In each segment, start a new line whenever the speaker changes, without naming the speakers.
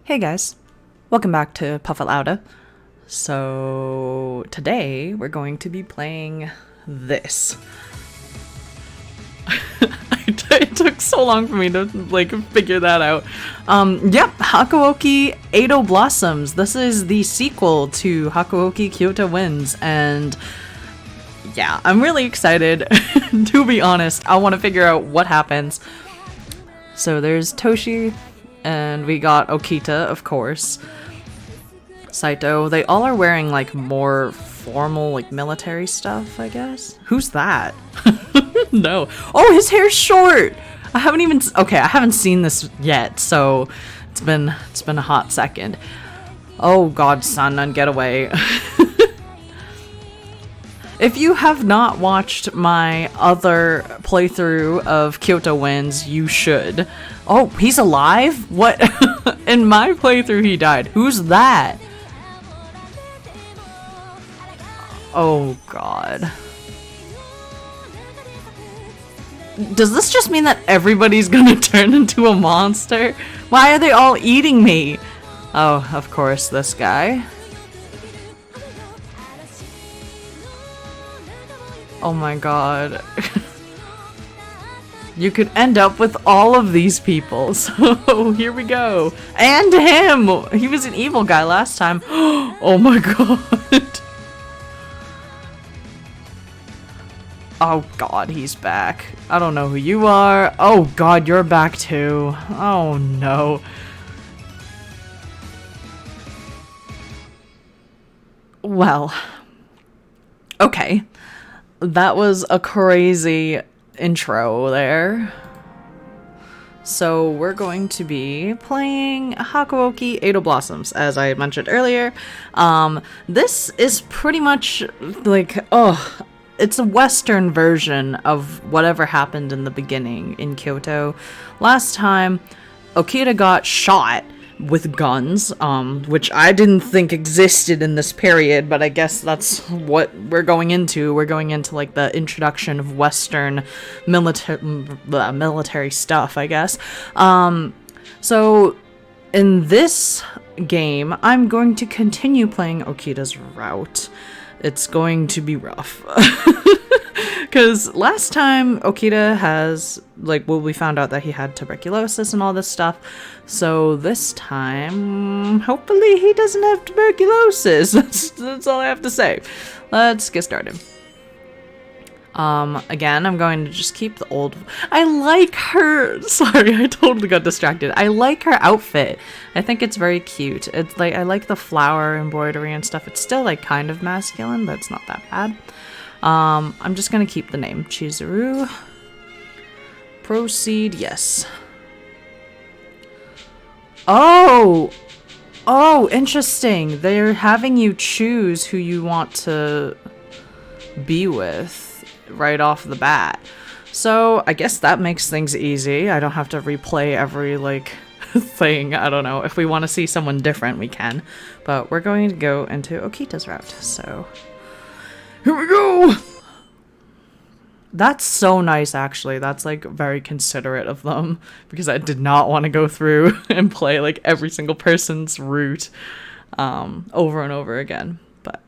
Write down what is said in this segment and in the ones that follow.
Hey guys, welcome back to Puff It Louda. So today we're going to be playing this. It took so long for me to figure that out. Yep, Hakuoki Edo Blossoms. This is the sequel to Hakuoki Kyoto Winds, and yeah, I'm really excited. To be honest, I want to figure out what happens. So there's Toshi, and we got Okita, of course. Saito. They all are wearing like more formal like military stuff, I guess. Who's that? No. Oh, his hair's short. I haven't seen this yet, so it's been a hot second. Oh god, son, get away. If you have not watched my other playthrough of Kyoto Winds, you should. Oh, he's alive? What? In my playthrough, he died. Who's that? Oh, God. Does this just mean that everybody's gonna turn into a monster? Why are they all eating me? Oh, of course, this guy. Oh my god. You could end up with all of these people, so here we go. And him! He was an evil guy last time. Oh my god. Oh god, he's back. I don't know who you are. Oh god, you're back too. Oh no. Well. Okay. That was a crazy intro there. So we're going to be playing Hakuoki Edo Blossoms, as I mentioned earlier. This is pretty much like, it's a Western version of whatever happened in the beginning in Kyoto. Last time, Okita got shot with guns, which I didn't think existed in this period, but I guess that's what we're going into. We're going into like the introduction of Western military stuff, I guess. So in this game, I'm going to continue playing Okita's route. It's going to be rough. Because last time Okita has, we found out that he had tuberculosis and all this stuff. So this time, hopefully he doesn't have tuberculosis. That's all I have to say. Let's get started. Again, I'm going to just keep the old... I like her... Sorry, I totally got distracted. I like her outfit. I think it's very cute. It's like, I like the flower embroidery and stuff. It's still like kind of masculine, but it's not that bad. I'm just gonna keep the name. Chizuru. Proceed, yes. Oh! Oh, interesting. They're having you choose who you want to be with right off the bat. So I guess that makes things easy. I don't have to replay every thing. I don't know. If we want to see someone different, we can. But we're going to go into Okita's route. So here we go. That's so nice, actually. That's very considerate of them, because I did not want to go through and play every single person's route over and over again. But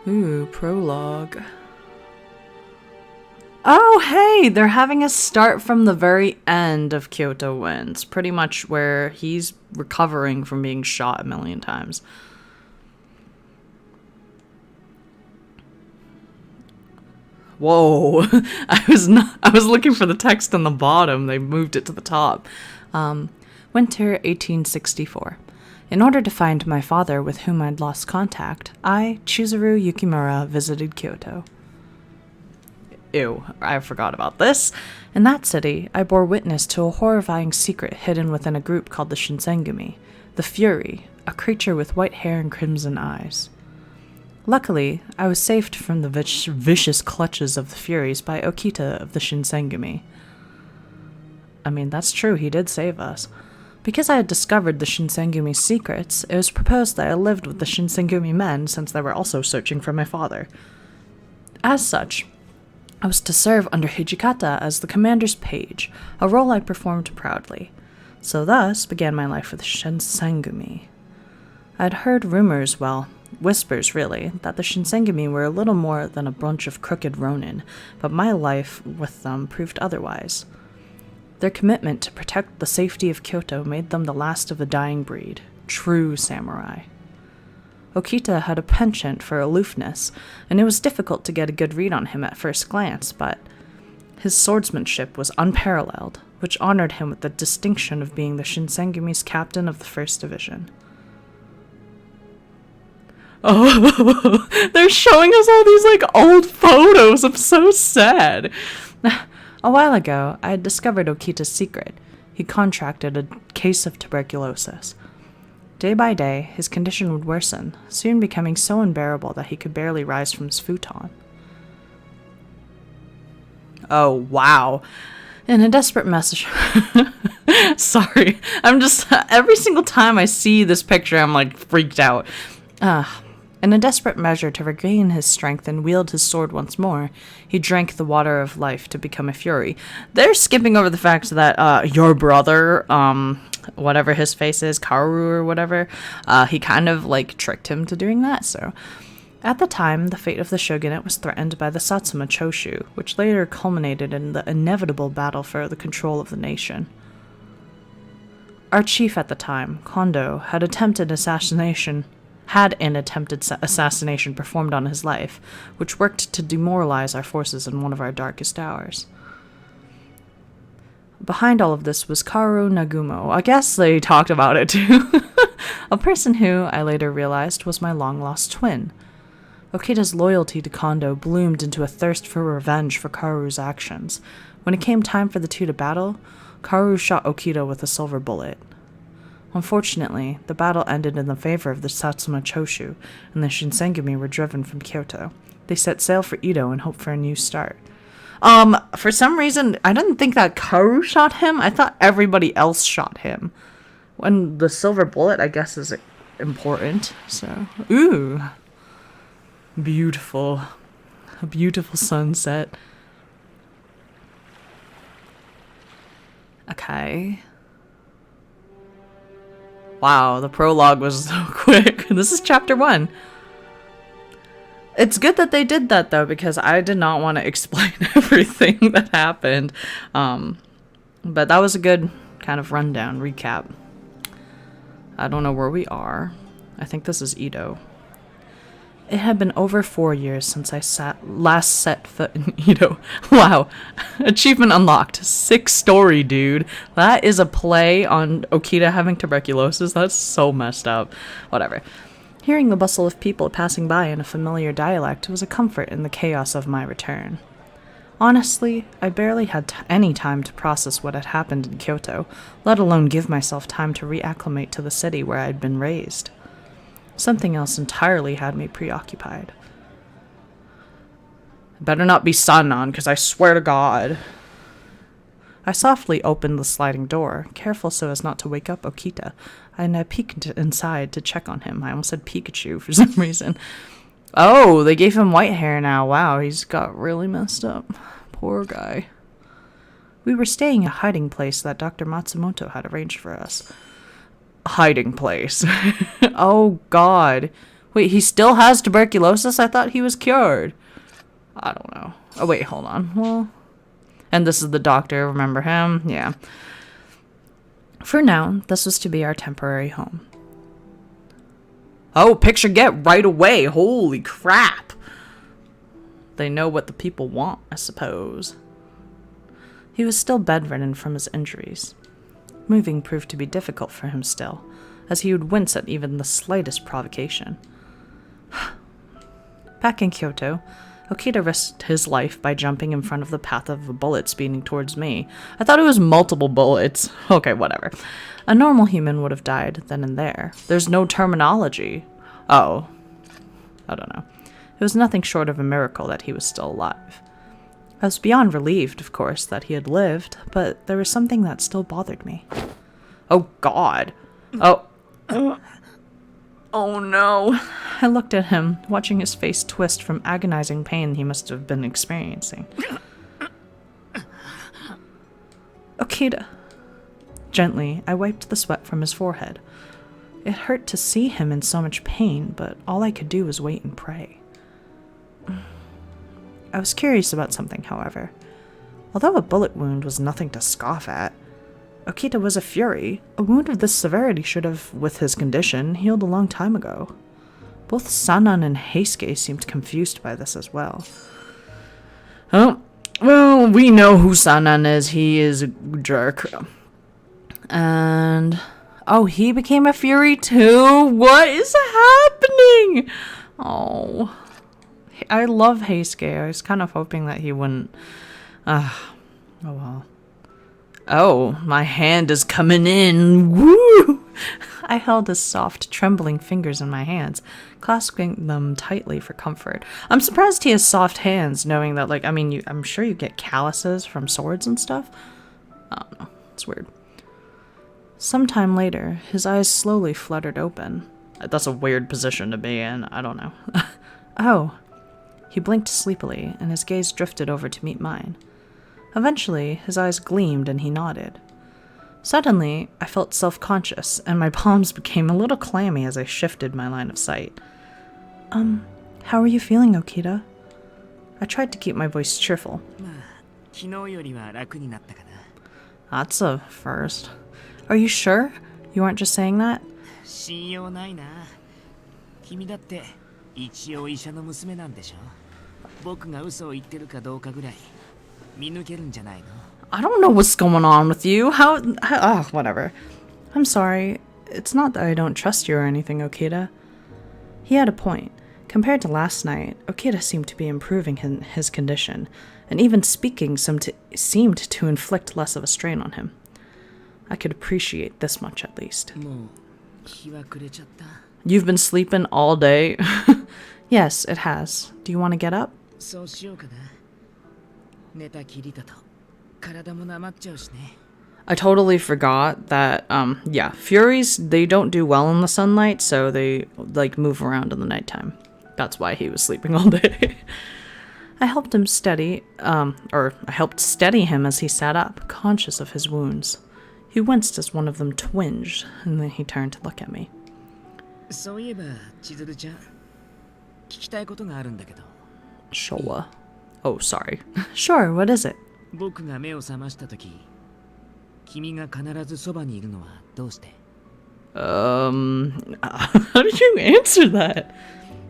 ooh, prologue. Oh, hey! They're having us start from the very end of Kyoto Winds. Pretty much where he's recovering from being shot a million times. Whoa. I was looking for the text on the bottom. They moved it to the top. Winter 1864. In order to find my father with whom I'd lost contact, I, Chizuru Yukimura, visited Kyoto. Ew, I forgot about this. In that city, I bore witness to a horrifying secret hidden within a group called the Shinsengumi, the Fury, a creature with white hair and crimson eyes. Luckily, I was saved from the vicious clutches of the Furies by Okita of the Shinsengumi. I mean, that's true, he did save us. Because I had discovered the Shinsengumi's secrets, it was proposed that I lived with the Shinsengumi men since they were also searching for my father. As such, I was to serve under Hijikata as the commander's page, a role I performed proudly. So thus began my life with Shinsengumi. I had heard rumors, well, whispers really, that the Shinsengumi were a little more than a bunch of crooked ronin, but my life with them proved otherwise. Their commitment to protect the safety of Kyoto made them the last of a dying breed, true samurai. Okita had a penchant for aloofness, and it was difficult to get a good read on him at first glance, but his swordsmanship was unparalleled, which honored him with the distinction of being the Shinsengumi's captain of the 1st Division. Oh, they're showing us all these, old photos. I'm so sad. A while ago, I had discovered Okita's secret. He contracted a case of tuberculosis. Day by day, his condition would worsen, soon becoming so unbearable that he could barely rise from his futon. Oh, wow. In a desperate message... Sorry, I'm just... Every single time I see this picture, I'm, freaked out. In a desperate measure to regain his strength and wield his sword once more, he drank the water of life to become a fury. They're skipping over the fact that your brother, whatever his face is, Kaoru or whatever, he kind of tricked him to doing that. So, at the time, the fate of the shogunate was threatened by the Satsuma Choshu, which later culminated in the inevitable battle for the control of the nation. Our chief at the time, Kondo, had an attempted assassination performed on his life, which worked to demoralize our forces in one of our darkest hours. Behind all of this was Kaoru Nagumo. I guess they talked about it too. A person who, I later realized, was my long-lost twin. Okita's loyalty to Kondo bloomed into a thirst for revenge for Kaoru's actions. When it came time for the two to battle, Kaoru shot Okita with a silver bullet. Unfortunately, the battle ended in the favor of the Satsuma Choshu, and the Shinsengumi were driven from Kyoto. They set sail for Edo and hoped for a new start. For some reason, I didn't think that Kaoru shot him. I thought everybody else shot him. When the silver bullet, I guess, is important. So, ooh. Beautiful. A beautiful sunset. Okay. Wow, the prologue was so quick. This is chapter 1. It's good that they did that, though, because I did not want to explain everything that happened. But that was a good kind of rundown, recap. I don't know where we are. I think this is Edo. It had been over 4 years since I last set foot in Edo. Wow. Achievement unlocked. 6-story, dude. That is a play on Okita having tuberculosis. That's so messed up. Whatever. Hearing the bustle of people passing by in a familiar dialect was a comfort in the chaos of my return. Honestly, I barely had any time to process what had happened in Kyoto, let alone give myself time to reacclimate to the city where I had been raised. Something else entirely had me preoccupied. Better not be sun on, because I swear to God. I softly opened the sliding door, careful so as not to wake up Okita, and I peeked inside to check on him. I almost said Pikachu for some reason. Oh, they gave him white hair now. Wow, he's got really messed up. Poor guy. We were staying at a hiding place that Dr. Matsumoto had arranged for us. Hiding place. Oh, God. Wait, he still has tuberculosis? I thought he was cured. I don't know. Oh, wait, hold on. Well, and this is the doctor. Remember him? Yeah. For now, this was to be our temporary home. Oh, picture get right away. Holy crap. They know what the people want, I suppose. He was still bedridden from his injuries. Moving proved to be difficult for him still, as he would wince at even the slightest provocation. Back in Kyoto, Okita risked his life by jumping in front of the path of a bullet speeding towards me. I thought it was multiple bullets. Okay, whatever. A normal human would have died then and there. There's no terminology. Oh. I don't know. It was nothing short of a miracle that he was still alive. I was beyond relieved, of course, that he had lived, but there was something that still bothered me. Oh, God. Oh. Oh, no. I looked at him, watching his face twist from agonizing pain he must have been experiencing. Okita. Gently, I wiped the sweat from his forehead. It hurt to see him in so much pain, but all I could do was wait and pray. I was curious about something, however. Although a bullet wound was nothing to scoff at, Okita was a fury. A wound of this severity should have, with his condition, healed a long time ago. Both Sanan and Heisuke seemed confused by this as well. Oh, well, we know who Sanan is. He is a jerk. And... oh, he became a fury too? What is happening? Oh... I love Heisuke. I was kind of hoping that he wouldn't... oh well. Oh, my hand is coming in. Woo! I held his soft, trembling fingers in my hands, clasping them tightly for comfort. I'm surprised he has soft hands, knowing that, like, I mean, I'm sure you get calluses from swords and stuff. I don't know. It's weird. Sometime later, his eyes slowly fluttered open. That's a weird position to be in. I don't know. Oh. He blinked sleepily, and his gaze drifted over to meet mine. Eventually, his eyes gleamed and he nodded. Suddenly, I felt self-conscious, and my palms became a little clammy as I shifted my line of sight. How are you feeling, Okita? I tried to keep my voice cheerful. That's a first. Are you sure? You aren't just saying that? I don't know what's going on with you. Whatever. I'm sorry. It's not that I don't trust you or anything, Okita. He had a point. Compared to last night, Okita seemed to be improving his condition, and even speaking seemed to inflict less of a strain on him. I could appreciate this much at least. You've been sleeping all day? Yes, it has. Do you want to get up? I totally forgot that, yeah, Furies, they don't do well in the sunlight, so they, like, move around in the nighttime. That's why he was sleeping all day. I helped steady him as he sat up, conscious of his wounds. He winced as one of them twinged, and then he turned to look at me. Sure. Oh, sorry. Sure, what is it? How did you answer that?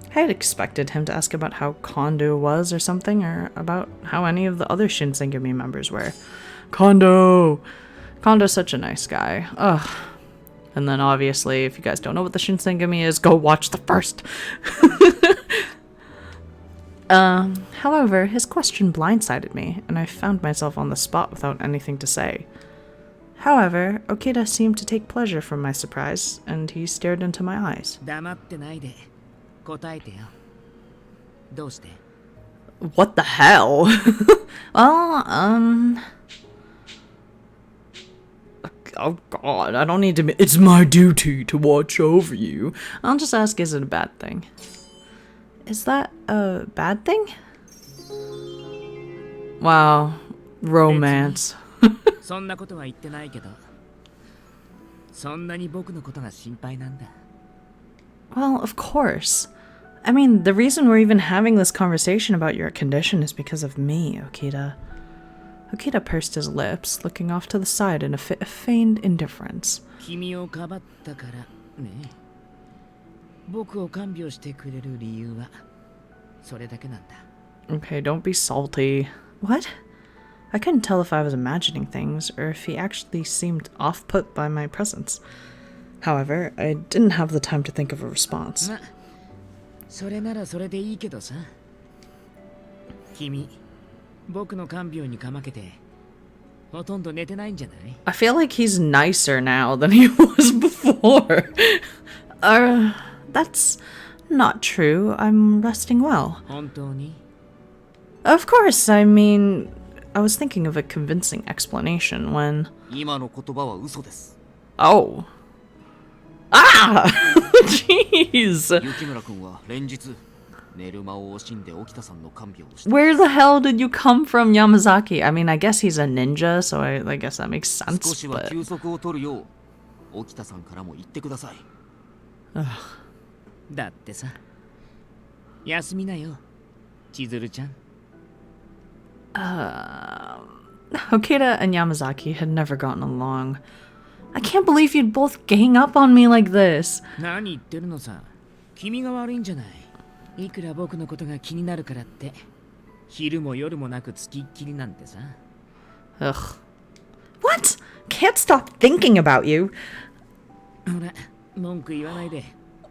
I had expected him to ask about how Kondo was or something, or about how any of the other Shinsengumi members were. Kondo's such a nice guy. Ugh. And then obviously, if you guys don't know what the Shinsengumi is, go watch the first. However, his question blindsided me, and I found myself on the spot without anything to say. However, Okita seemed to take pleasure from my surprise, and he stared into my eyes. What the hell? Well, oh god, I don't need to it's my duty to watch over you. I'll just ask, is it a bad thing? Is that a bad thing? Wow, romance. Well, of course. I mean, the reason we're even having this conversation about your condition is because of me, Okita. Okita pursed his lips, looking off to the side in a fit of feigned indifference. Okay, don't be salty. What? I couldn't tell if I was imagining things, or if he actually seemed off-put by my presence. However, I didn't have the time to think of a response. I feel like he's nicer now than he was before. That's not true. I'm resting well. Of course, I mean, I was thinking of a convincing explanation when... Oh. Ah! Jeez! Where the hell did you come from, Yamazaki? I mean, I guess he's a ninja, so I guess that makes sense, but... Ugh.
だってさ、休みなよ、千鶴ちゃん。
Okita and Yamazaki had never gotten along. I can't believe you'd both gang up on me like this.
何言ってるのさ。君が悪いんじゃない。いくら僕のことが気になるからって、昼も夜もなくつきっきりなんてさ。
Ugh. What? Can't stop thinking about you.
ほら、文句言わないで。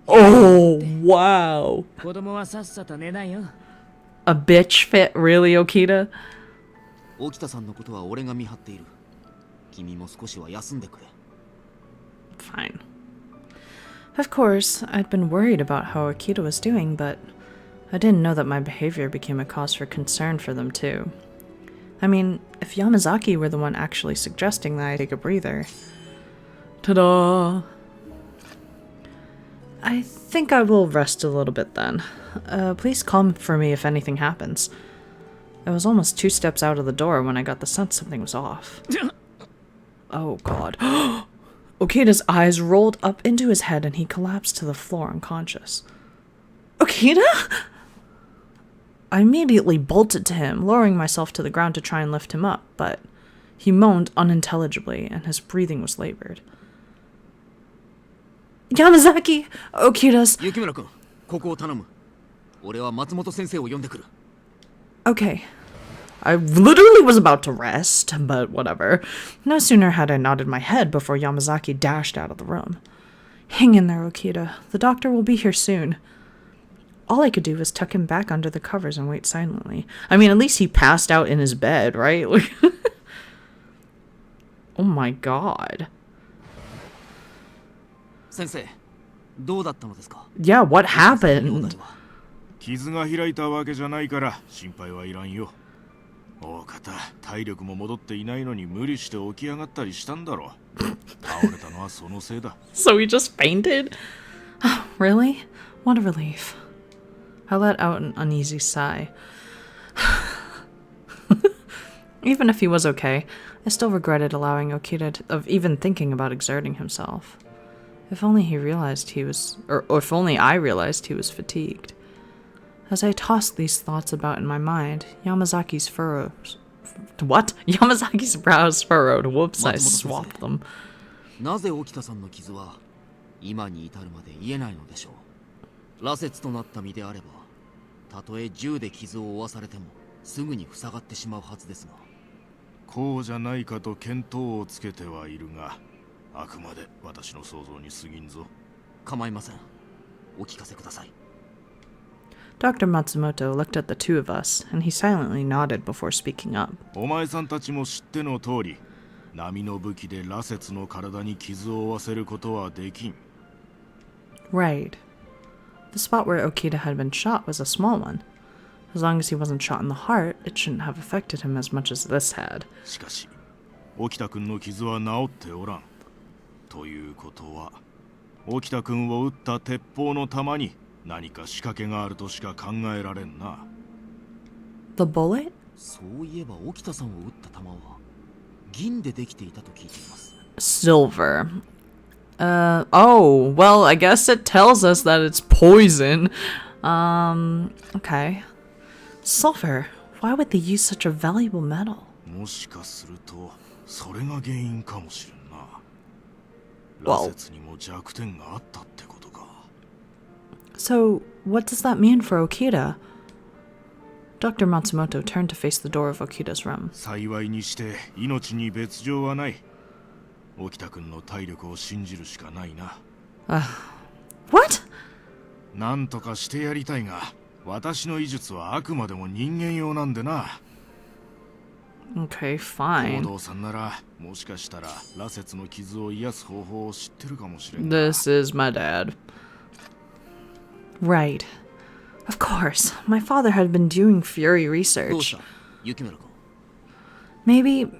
Oh, wow.
子供はさっさと寝なよ。
A bitch fit, really, Okita?
沖田さんのことは俺が見張っている。君も少しは休んでくれ。
Fine. Of course, I'd been worried about how Okita was doing, but I didn't know that my behavior became a cause for concern for them too. I mean, if Yamazaki were the one actually suggesting that I take a breather... Ta-da! I think I will rest a little bit then. Please call for me if anything happens. I was almost 2 steps out of the door when I got the sense something was off. Oh god. Okita's eyes rolled up into his head and he collapsed to the floor unconscious. Okita? I immediately bolted to him, lowering myself to the ground to try and lift him up, but he moaned unintelligibly and his breathing was labored. Yamazaki! Okita's...
Yukimura-kun, ここを頼む。俺は松本先生を呼んでくる。
Okay. I literally was about to rest, but whatever. No sooner had I nodded my head before Yamazaki dashed out of the room. Hang in there, Okita. The doctor will be here soon. All I could do was tuck him back under the covers and wait silently. I mean, at least he passed out in his bed, right? Oh my god.
先生、どうだったのですか?
Yeah, what happened?
傷が開いたわけじゃないから心配はいらんよ。大方、体力も戻っていないのに無理して起き上がったりしたんだろう。倒れたのはそのせいだ。
So he just fainted? Really? What a relief. I let out an uneasy sigh. Even if he was okay, I still regretted allowing Okita of even thinking about exerting himself. If only he realized he was, or if only I realized he was fatigued. As I tossed these thoughts about in my mind, Yamazaki's brows furrowed. Whoops, I swapped them.
なぜ沖田さんの傷は今に至るまで癒えないのでしょう。羅刹となった身であれば、たとえ銃で傷を負わされてもすぐに塞がってしまうはずですが。
こうじゃないかと見当をつけてはいるが、あくまで私の想像に過ぎんぞ。
構いません。お聞かせください。
Dr. Matsumoto looked at the two of us, and he silently nodded before speaking up.
お前さんたちも知っての通り、波の武器で羅刹の体に傷を負わせることはできん。
Right. The spot where Okita had been shot was a small one. As long as he wasn't shot in the heart, it shouldn't have affected him as much as this had.
しかし、沖田君の傷は治っておらん。ということは、沖田君を撃った鉄砲の弾に何か仕掛けがあるとしか考えられんな。
The bullet?
そういえば沖田さんを撃った弾は銀でできていたと聞いています。
Silver. Oh, well, I guess it tells us that it's poison. Okay. Silver. Why would they use such a valuable metal?
もしかすると、それが原因かもしれんな。
Well,
羅刹にも弱点があったってことか。
So, what does that mean for Okita? Dr. Matsumoto turned to face the door of Okita's room.
幸いにして命に別状はない。沖田君の体力を信じるしかないな。
What?
なんとかしてやりたいが、私の医術はあくまでも人間用なんでな。
Okay, fine.
行動さんなら、もしかしたら羅刹の傷を癒す方法を知ってるかもしれんな。
This is my dad. Right. Of course, my father had been doing Fury research. Maybe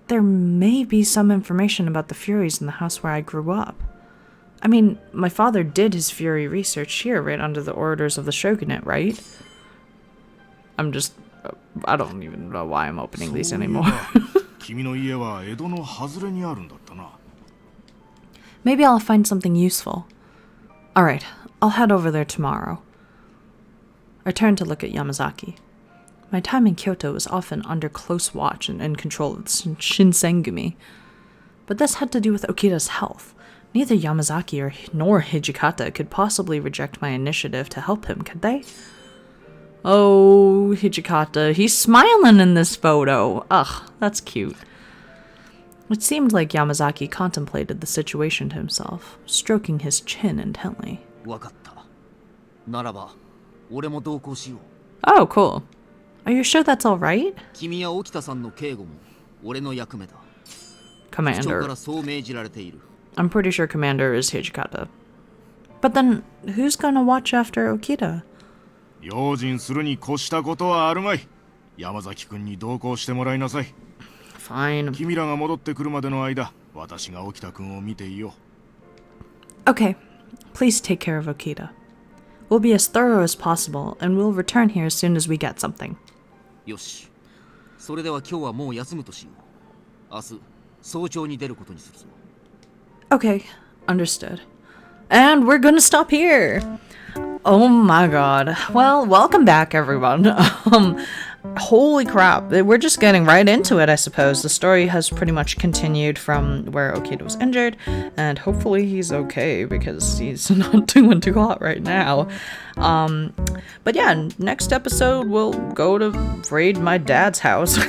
there may be some information about the Furies in the house where I grew up. I mean, my father did his fury research here right under the orders of the shogunate, right? I don't even know why I'm opening these anymore.
君の家は江戸の外れにあるんだったな。
Maybe I'll find something useful. Alright, I'll head over there tomorrow. I turned to look at Yamazaki. My time in Kyoto was often under close watch and in control of the Shinsengumi. But this had to do with Okita's health. Neither Yamazaki nor Hijikata could possibly reject my initiative to help him, could they? Oh, Hijikata, he's smiling in this photo. Ugh, that's cute. It seemed like Yamazaki contemplated the situation to himself, stroking his chin intently.
わかった。ならば、俺も同行しよう。
Oh, cool. Are you sure that's all right?
君や沖田さんの警護も俺の役目だ。部長か
Commander.
らそう命じられている。
I'm pretty sure Commander is Hijikata. But then, who's gonna watch after Okita?
用心するに越したことはあるまい。山崎君に同行してもらいなさい。
Fine.
君らが戻ってくるまでの間、私が沖田君を見ていよう。
Okay, please take care of Okita. We'll be as thorough as possible, and we'll return here as soon as we get something.
よし。それでは今日はもう休むとしよう。明日、早朝に出ることにするぞ。
Okay, understood. And we're gonna stop here. Oh my god. Well, welcome back, everyone. Holy crap. We're just getting right into it, I suppose. The story has pretty much continued from where Okita was injured, and hopefully he's okay because he's not doing too hot right now. But yeah, next episode we'll go to raid my dad's house.